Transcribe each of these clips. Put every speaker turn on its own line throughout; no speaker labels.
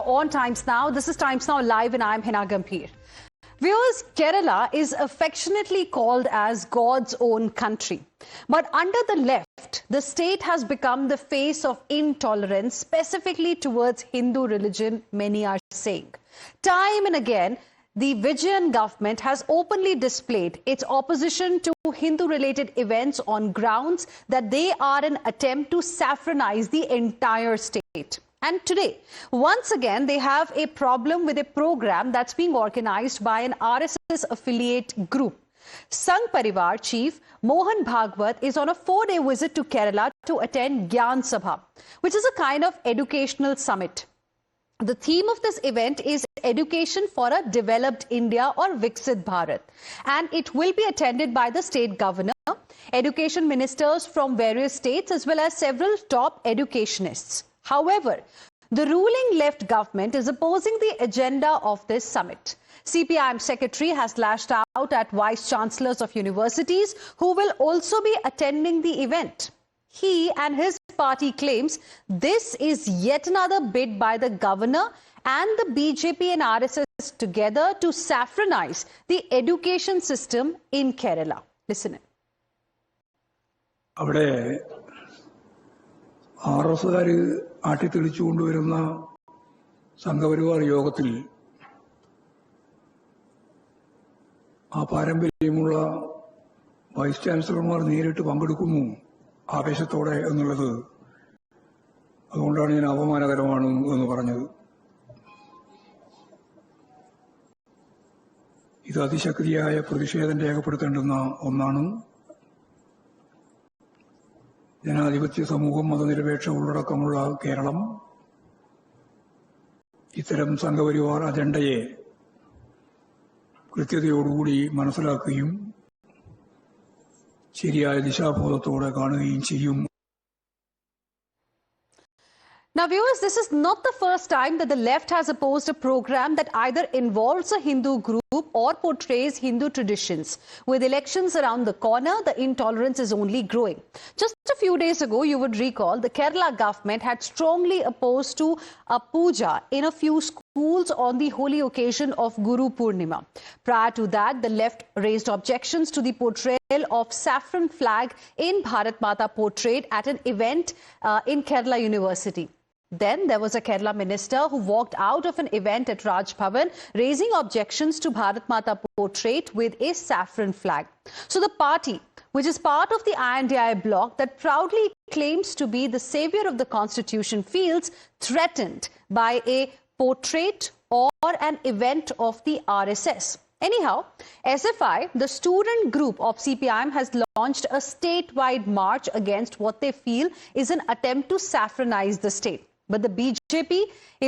you're on Times Now. This is Times Now Live and I'm Heena Gambhir. Viewers, Kerala is affectionately called as God's own country. But under the left, the state has become the face of intolerance, specifically towards Hindu religion, many are saying. Time and again, the Gyan government has openly displayed its opposition to Hindu-related events on grounds that they are an attempt to saffronize the entire state. And today, once again, they have a problem with a program that's being organized by an RSS affiliate group. Sangh Parivar chief Mohan Bhagwat is on a 4-day visit to Kerala to attend Gyan Sabha, which is a kind of educational summit. The theme of this event is Education for a Developed India or Viksit Bharat, and it will be attended by the state governor, education ministers from various states as well as several top educationists. However, the ruling left government is opposing the agenda of this summit. CPM Secretary has lashed out at vice chancellors of universities who will also be attending the event. He and his party claims this is yet another bid by the governor and the BJP and RSS together to saffronize the education system in Kerala. Listen in.
RSS ആട്ടിത്തെളിച്ചുകൊണ്ടുവരുന്ന Sangh Parivar യോഗത്തിൽ ആ പാരമ്പര്യമുള്ള vice ചാൻസലർമാർ നേരിട്ട് പങ്കെടുക്കുന്നു ആവേശത്തോടെ എന്നുള്ളത് അതുകൊണ്ടാണ് ഞാൻ അപമാനകരമാണ് എന്ന് പറഞ്ഞത്. ഇത് അതിശക്തിയായ പ്രതിഷേധം രേഖപ്പെടുത്തേണ്ടുന്ന ഒന്നാണ്. ജനാധിപത്യ സമൂഹം മതനിരപേക്ഷ ഉള്ളടക്കമുള്ള കേരളം ഇത്തരം സംഘപരിവാർ അജണ്ടയെ കൃത്യതയോടുകൂടി മനസ്സിലാക്കുകയും ശരിയായ ദിശാബോധത്തോടെ കാണുകയും ചെയ്യും.
Now viewers, this is not the first time that the left has opposed a program that either involves a Hindu group or portrays Hindu traditions. With elections around the corner, the intolerance is only growing. Just a few days ago, you would recall, the Kerala government had strongly opposed to a puja in a few schools on the holy occasion of Guru Purnima. Prior to that, the left raised objections to the portrayal of saffron flag in Bharat Mata portrait at an event in Kerala University. Then there was a Kerala minister who walked out of an event at Raj Bhavan raising objections to Bharat Mata portrait with a saffron flag. So the party, which is part of the INDI bloc that proudly claims to be the savior of the constitution, feels threatened by a portrait or an event of the RSS. Anyhow, SFI, the student group of CPIM, has launched a statewide march against what they feel is an attempt to saffronize the state. But the BJP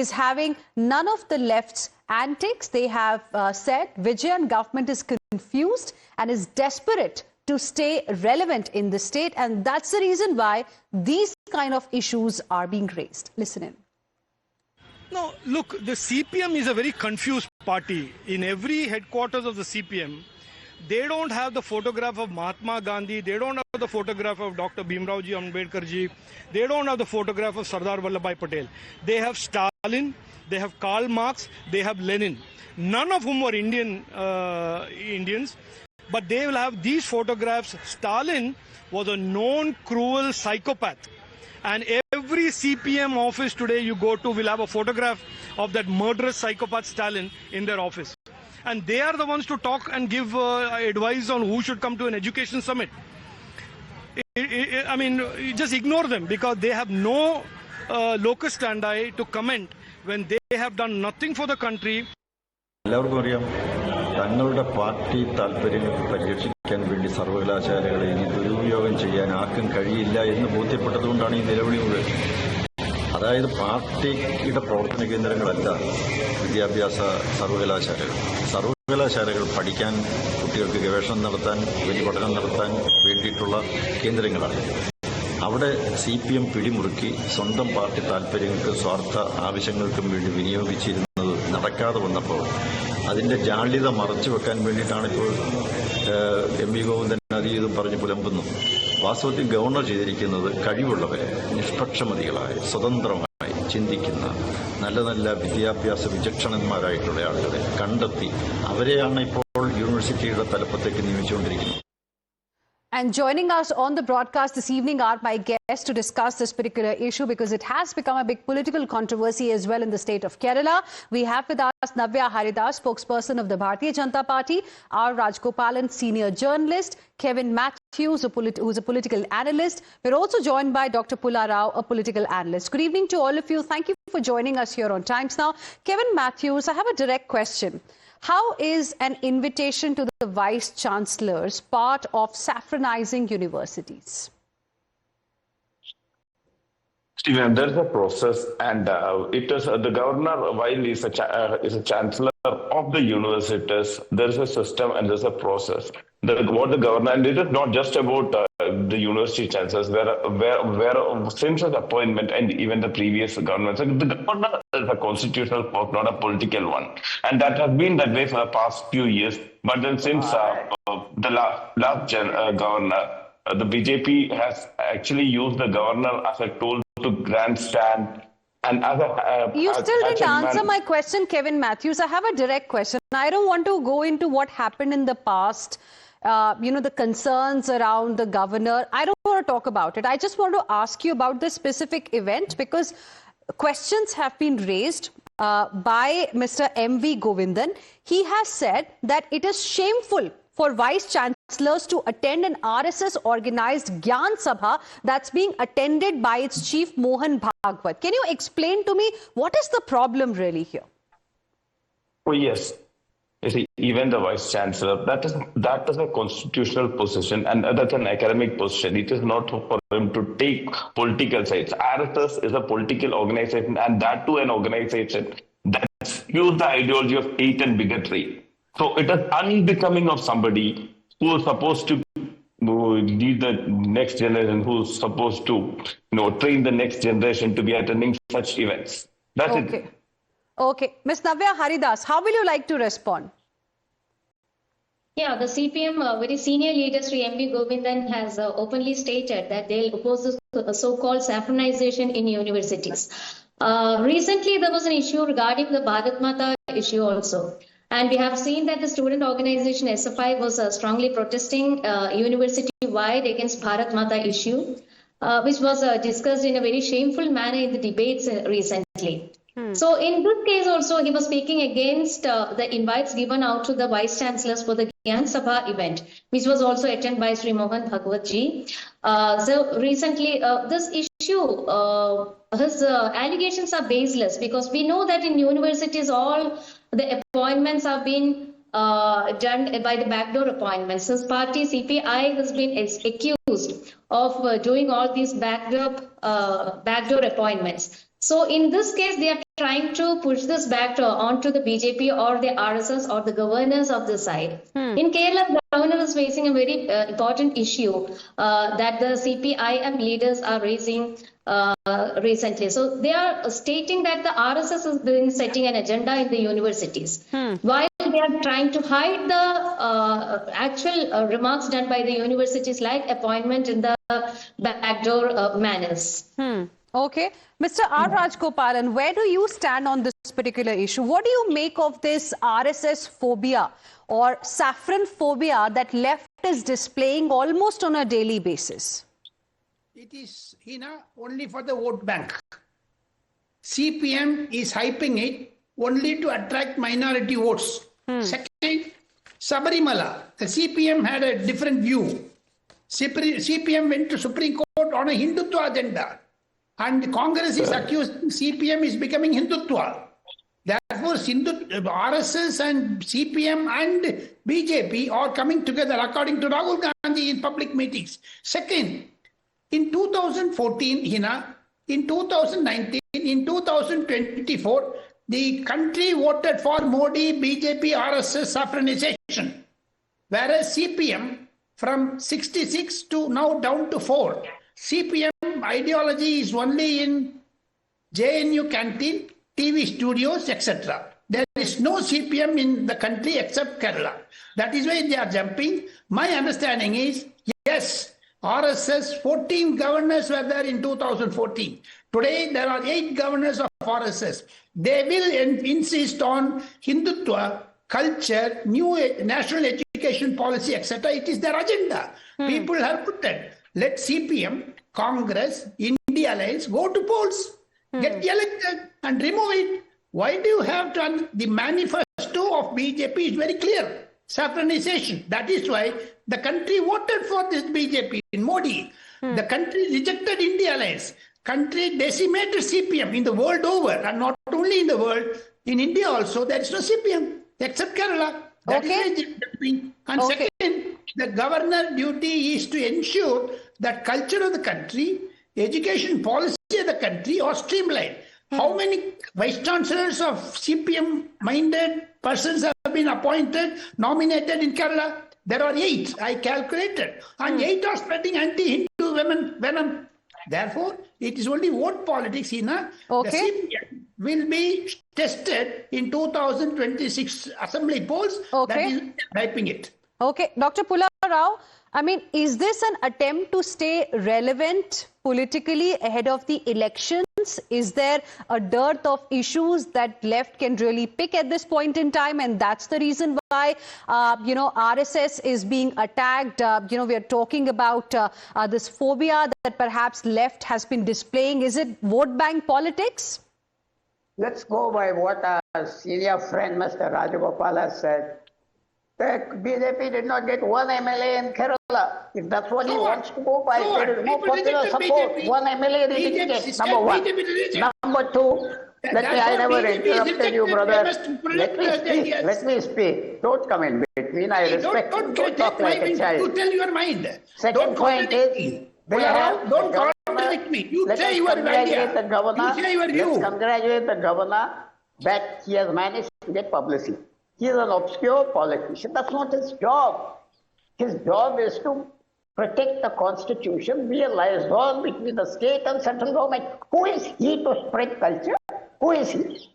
is having none of the left's antics. They have said Gyan government is confused and is desperate to stay relevant in the state. And that's the reason why these kind of issues are being raised. Listen in.
No, look, the CPM is a very confused party. In every headquarters of the CPM, they don't have the photograph of Mahatma Gandhi, they don't have the photograph of Dr. Bhimrao ji Ambedkar ji, they don't have the photograph of Sardar Vallabhbhai Patel. They have Stalin, they have Karl Marx, they have Lenin, none of whom were Indians, but they will have these photographs. Stalin was a known cruel psychopath. And every CPM office today you go to will have a photograph of that murderous psychopath Stalin in their office. And they are the ones to talk and give advice on who should come to an education summit. I mean, just ignore them because they have no locus standi to comment when they have done nothing for the country.
എല്ലാവർക്കും അറിയാം തങ്ങളുടെ party താല്പര്യങ്ങൾക്ക് പരിരക്ഷിക്കാൻ വേണ്ടി സർവകലാശാലകളെ ഇനി ദുരുപയോഗം ചെയ്യാൻ ആർക്കും കഴിയില്ല എന്ന് ബോധ്യപ്പെട്ടതുകൊണ്ടാണ് ഈ നിലവിളി മുഴുവൻ. അതായത് പാർട്ടിയുടെ പ്രവർത്തന കേന്ദ്രങ്ങളല്ല വിദ്യാഭ്യാസ സർവകലാശാലകൾ. സർവകലാശാലകൾ പഠിക്കാൻ, കുട്ടികൾക്ക് ഗവേഷണം നടത്താൻ, ഉപരിപഠനം നടത്താൻ വേണ്ടിയിട്ടുള്ള കേന്ദ്രങ്ങളാണ്. അവിടെ CPM പിടിമുറുക്കി സ്വന്തം പാർട്ടി താല്പര്യങ്ങൾക്കും സ്വാർത്ഥ ആവശ്യങ്ങൾക്കും വേണ്ടി വിനിയോഗിച്ചിരുന്നത് നടക്കാതെ വന്നപ്പോൾ അതിന്റെ ജാള്യത മറച്ചു വെക്കാൻ വേണ്ടിയിട്ടാണ് ഇപ്പോൾ MP ഗോവിന്ദൻ അത് പറഞ്ഞ് പുലമ്പുന്നു. വാസ്തവത്തിൽ ഗവർണർ ചെയ്തിരിക്കുന്നത് കഴിവുള്ളവരെ നിഷ്പക്ഷമതികളായി സ്വതന്ത്രമായി ചിന്തിക്കുന്ന നല്ല നല്ല വിദ്യാഭ്യാസ വിചക്ഷണന്മാരായിട്ടുള്ള ആളുകളെ കണ്ടെത്തി അവരെയാണ് ഇപ്പോൾ യൂണിവേഴ്സിറ്റിയുടെ തലപ്പത്തേക്ക് നിയമിച്ചുകൊണ്ടിരിക്കുന്നത്.
And joining us on the broadcast this evening are my guests to discuss this particular issue because it has become a big political controversy as well in the state of Kerala. We have with us Navya Haridas, spokesperson of the Bharatiya Janata Party, R. Rajgopalan, senior journalist, Kevin Matthews, who's a political analyst. We're also joined by Dr. Pula Rao, a political analyst. Good evening to all of you. Thank you for joining us here on Times Now. Kevin Matthews, I have a direct question. How is an invitation to the Vice Chancellors part of saffronizing universities?
Stephen, there's a process, and it is the governor, while is a chancellor of the universities. There is a system and there's a process. What the governor, and it is not just about the university chancellors. Where since his appointment and even the previous government, so the governor is a constitutional post, not a political one, and that has been that way for the past few years. But then since the last governor, the BJP has actually used the governor as a tool to grandstand. And as
you still didn't answer my question, Kevin Matthews. I have a direct question. I don't want to go into what happened in the past, the concerns around the governor. I don't want to talk about it. I just want to ask you about this specific event because questions have been raised by Mr. M.V. Govindan. He has said that it is shameful for Vice Chancellors to attend an RSS organized Gyan Sabha that's being attended by its chief Mohan Bhagwat. Can you explain to me what is the problem really here?
Oh, yes. You see, even the Vice Chancellor, that is a constitutional position and that's an academic position. It is not for him to take political sides. RSS is a political organization, and that too an organization that spews the ideology of hate and bigotry. So it is unbecoming of somebody who is supposed to lead the next generation, who is supposed to train the next generation to be attending such events. That's it.
Okay. Ms. Navya Haridas, how will you like to respond?
Yeah, the CPM very senior leader Sri M.V. Govindan has openly stated that they'll oppose the so-called saffronization in universities. Recently, there was an issue regarding the Bharat Mata issue also. And we have seen that the student organization SFI was strongly protesting university-wide against Bharat Mata issue, which was discussed in a very shameful manner in the debates recently. So in this case also, he was speaking against the invites given out to the Vice Chancellors for the Gyan Sabha event, which was also attended by Sri Mohan Bhagwat ji. So recently, this issue, his allegations are baseless because we know that in universities all the appointments have been done by the backdoor appointments. His party, CPI, has been accused of doing all these backdoor appointments. So in this case, they are trying to push this backdoor onto the BJP or the RSS or the governors of the side. In Kerala, the governor is facing a very important issue that the CPIM leaders are raising recently. So they are stating that the RSS has been setting an agenda in the universities, while they are trying to hide the actual remarks done by the universities, like appointment in the backdoor manners.
Okay. Mr. R. Rajgopalan, where do you stand on this particular issue? What do you make of this RSS phobia or saffron phobia that left is displaying almost on a daily basis?
It is, only for the vote bank. CPM is hyping it only to attract minority votes. Second, Sabarimala, the CPM had a different view. CPM went to Supreme Court on a Hindutva agenda. And Congress is accused CPM is becoming Hindutva. Therefore, RSS and CPM and BJP are coming together according to Rahul Gandhi in public meetings. Second, in 2014, in 2019, in 2024, the country voted for Modi, BJP, RSS saffronization. Whereas CPM from 66 to now down to 4. CPM ideology is only in JNU canteen, TV studios, etc. There is no CPM in the country except Kerala. That is why they are jumping. My understanding is, yes, RSS 14 governors were there in 2014. Today, there are 8 governors of RSS. They will insist on Hindutva, culture, new national education policy, etc. It is their agenda. People have put that. Let CPM, Congress, India Alliance go to polls, get elected and remove it. Why do you have to? The manifesto of BJP is very clear. Saffronization. That is why the country voted for this BJP in Modi. The country rejected India Alliance. Country decimated CPM in the world over, and not only in the world, in India also, there is no CPM except Kerala. That is and second, the governor duty is to ensure that culture of the country, education policy of the country are streamlined. How many vice chancellors of CPM-minded persons have been appointed, nominated in Kerala? There are 8, I calculated. And 8 are spreading anti-Hindu venom. Therefore, it is only vote politics, Heena. The CPM will be tested in 2026 assembly polls. That is typing it.
Okay, Dr. Pula Rao, I mean, is this an attempt to stay relevant politically ahead of the elections? Is there a dearth of issues that left can really pick at this point in time? And that's the reason why, RSS is being attacked. We are talking about this phobia that perhaps left has been displaying. Is it vote bank politics?
Let's go by what our senior friend, Mr. Rajagopal, has said. The BJP did not get 1 MLA in Kerala. If that's what he wants to go by, there is no popular support. BJP. 1 MLA didn't number one. Number two, I never interrupted you, brother. Let me speak. Don't come in between. I respect you. Don't talk like a child.
You tell your mind.
Second point is,
don't contradict me. You say your idea. You say your view.
Let's congratulate the governor that he has managed to get publicity. He is an obscure politician. That's not his job. His job is to protect the constitution, be a liaison between the state and central government. Who is he to spread culture? Who is he?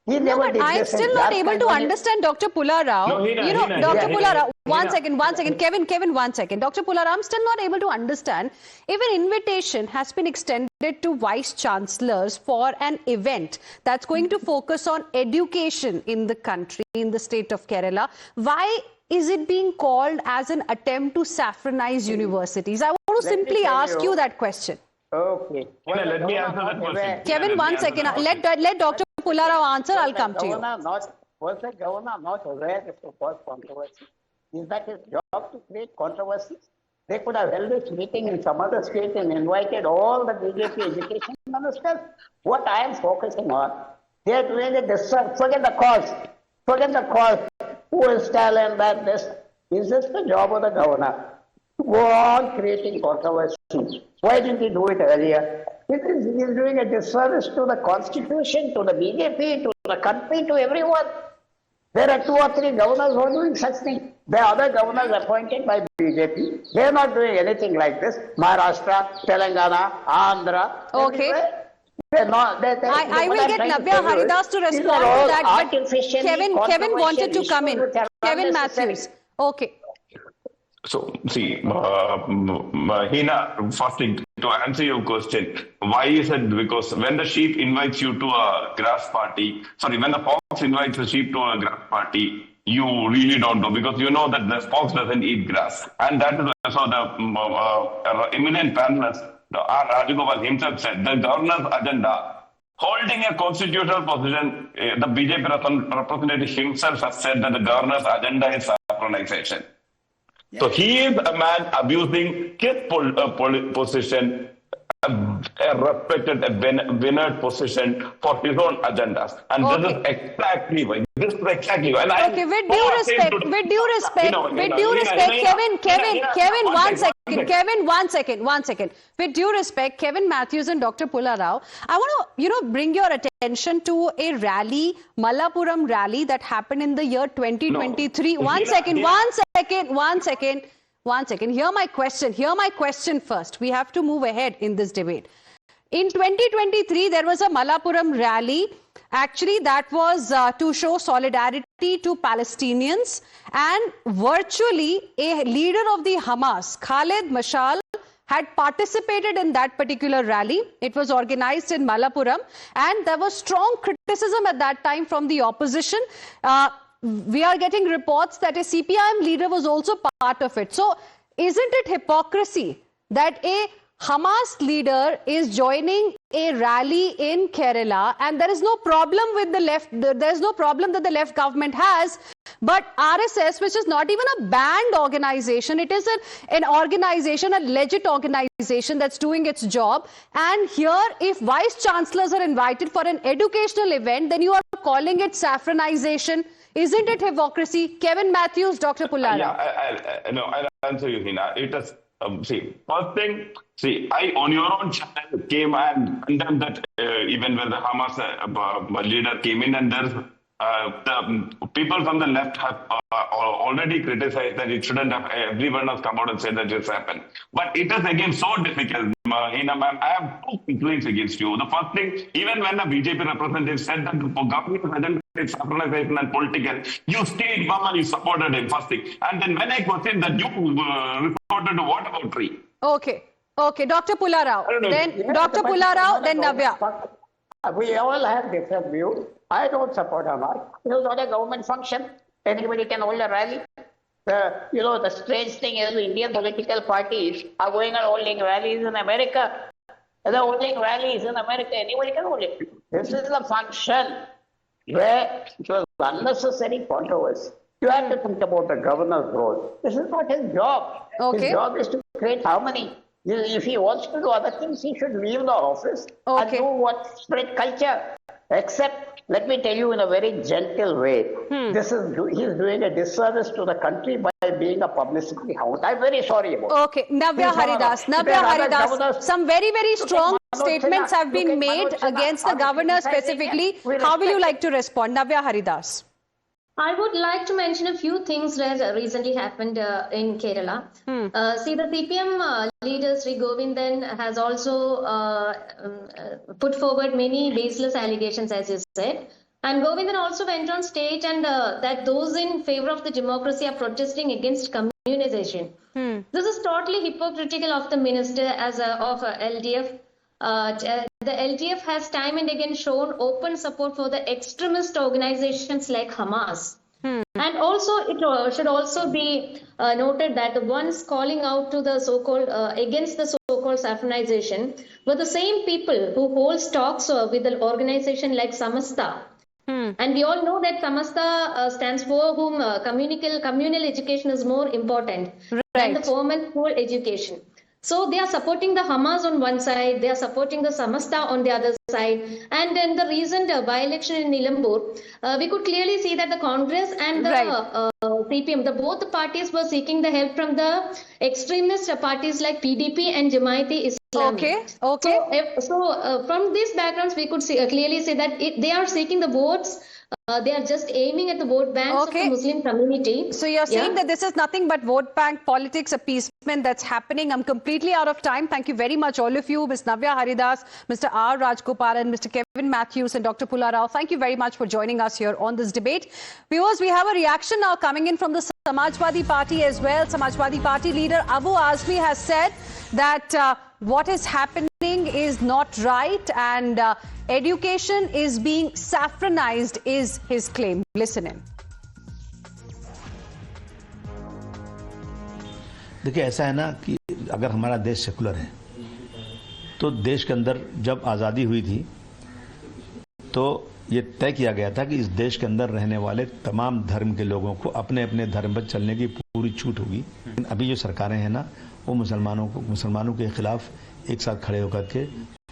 He never did
I'm
this.
still not able to understand Dr. Pula Rao. Dr. Pula Rao, one second. Kevin, 1 second. Dr. Pula Rao, I'm still not able to understand if an invitation has been extended to vice chancellors for an event that's going to focus on education in the country, in the state of Kerala. Why is it being called as an attempt to saffronize universities? I want to simply ask you that question.
Okay.
Well, let me answer that question.
Kevin, 1 second. Let Dr. Pula Rao answer. I'll come to you.
Was the governor not aware of the first controversy? Is that his job to create controversies? They could have held this meeting in some other state and invited all the BJP education ministers. What I am focusing on, they are doing a disservice. Forget the cause. Forget the cause. Who is telling that this? Is this the job of the governor? To go on creating controversy. Why didn't he do it earlier? Because he is doing a disservice to the constitution, to the BJP, to the country, to everyone. There are 2 or 3 governors who are doing such things. There are other governors appointed by BJP. They are not doing anything like this. Maharashtra, Telangana, Andhra.
Okay.
Not,
I will get Navya Haridas to respond to that. But Kevin wanted to come in. Kevin Matthews. Okay.
So, see, Heena, first thing, to answer your question, why is it? Because when the sheep invites you to a grass party, when the fox invites the sheep to a grass party, you really don't know, because you know that the fox doesn't eat grass. And that is also the eminent panelist, R. Rajagopal himself said, the governor's agenda, holding a constitutional position, the BJP representative himself has said that the governor's agenda is saffronization. So he is a man abusing his position, a respected, a veneered position for his own agendas. And this is exactly why. With due respect, Kevin, 1 second. With due respect, Kevin Matthews and Dr. Pula Rao, I want to, bring your attention to a rally, Malappuram rally that happened in the year 2023. No.
One second. Hear my question first. We have to move ahead in this debate. In 2023, there was a Malappuram rally. Actually, that was to show solidarity to Palestinians, and virtually a leader of the Hamas, Khaled Mashal, had participated in that particular rally. It was organized in Malappuram, and there was strong criticism at that time from the opposition. We are getting reports that a CPIM leader was also part of it. So isn't it hypocrisy that a Hamas leader is joining a rally in Kerala, and there is no problem with the left, there is no problem that the left government has, but RSS, which is not even a banned organization, it is an organization, a legit organization that's doing its job. And here, if vice chancellors are invited for an educational event, then you are calling it saffronization. Isn't it hypocrisy? Kevin Matthews, Dr. Pullara.
Yeah, I'll answer you, Heena. It is. First thing, I on your own channel came and condemned that even when the Hamas leader came in, and there's the people from the left have already criticized that it shouldn't have, everyone has come out and said that this happened. But it is again so difficult, Heena ma'am, I have two complaints against you. The first thing, even when a BJP representative said that the government hadn't it's saffronization and political, you stayed mum and you supported him, first thing. And then when I questioned that, you resorted to what about tree?
Okay, Dr. Pullara. Then
Yes,
Dr.
but
Pullara, then Navya.
We all have different views. I don't support Hamas. This is not a government function. Anybody can hold a rally. The strange thing is Indian political parties are going on holding rallies in America. They're holding rallies in America. Anybody can hold it. This is a function where it was unnecessary controversy. You have to think about the governor's role. This is not his job.
Okay.
His job is to create harmony. If he wants to do other things, he should leave the office and do what spread culture. Except, let me tell you in a very gentle way, he's doing a disservice to the country by being a publicity hound. I'm very sorry about it.
Okay, Navya Haridas. Some very, very strong statements have been made against the governor specifically. How will you like to respond? Navya Haridas.
I would like to mention a few things that recently happened in Kerala. See, the CPM leader, Sri Govindan, has also put forward many baseless allegations, as you said. And Govindan also went on stage and that those in favor of the democracy are protesting against communization. This is totally hypocritical of the minister of LDF. The LDF has time and again shown open support for the extremist organizations like Hamas. And also, it should also be noted that the ones calling out to the so-called against the so-called saffronization were the same people who hold talks with an organization like Samasta. And we all know that Samasta stands for whom communal education is more important than the formal school education. So they are supporting the Hamas on one side, they are supporting the Samasta on the other side. And in the recent by-election in Nilambur, we could clearly see that the Congress and the CPM, both the parties were seeking the help from the extremist parties like PDP and Jamaat-e-Islami.
Okay.
So from these backgrounds, we could clearly say that they are seeking the votes. They are just aiming at the vote banks of the Muslim community.
So you're saying that this is nothing but vote bank politics, appeasement that's happening. I'm completely out of time. Thank you very much, all of you. Ms. Navya Haridas, Mr. R. Rajgopalan, Mr. Kevin Matthews and Dr. Pullara. Thank you very much for joining us here on this debate. Viewers, we have a reaction now coming in from the Samajwadi Party as well. Samajwadi Party leader Abu Azmi has said that what is happening is not right and education is being saffronized is his claim. Listen in.
देखिए ऐसा है ना कि अगर हमारा देश secular है तो देश के अंदर जब आज़ादी हुई थी तो ये तय किया गया था कि इस देश के अंदर रहने वाले तमाम धर्म के लोगों को अपने अपने धर्म पर चलने की पूरी छूट होगी। लेकिन अभी जो सरकारें हैं ना वो मुसलमानों के खिलाफ एक साथ खड़े होकर के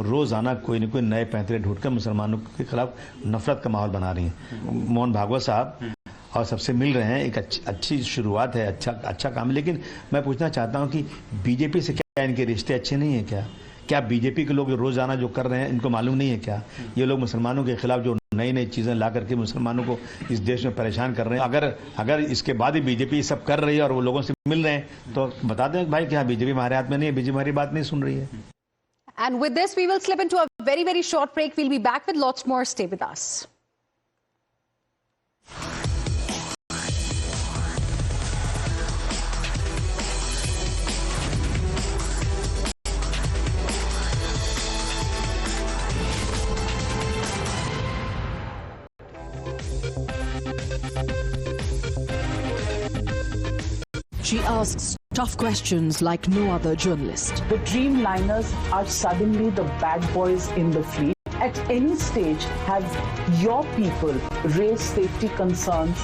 रोजाना कोई न कोई नए पैंतरे ढूंढकर मुसलमानों के खिलाफ नफरत का माहौल बना रही हैं। मोहन भागवत साहब और सबसे मिल रहे हैं, एक अच्छी शुरुआत है, अच्छा काम है। लेकिन मैं पूछना चाहता हूं कि बीजेपी से क्या इनके रिश्ते अच्छे नहीं है क्या बीजेपी के लोग रोजाना जो कर रहे हैं इनको मालूम नहीं है क्या? ये लोग मुसलमानों के खिलाफ जो नई नई चीजें ला करके मुसलमानों को इस देश में परेशान कर रहे हैं, अगर इसके बाद भी बीजेपी सब कर रही है और वो लोगों से मिल रहे हैं तो बता दें भाई कि हाँ बीजेपी हमारे हाथ में नहीं है, बीजेपी हमारी बात नहीं सुन रही है।
And with this, we will slip into a very, very short break. We'll be back with lots more. Stay with us.
She asks tough questions like no other journalist.
The Dreamliners are suddenly the bad boys in the fleet. At any stage, have your people raised safety concerns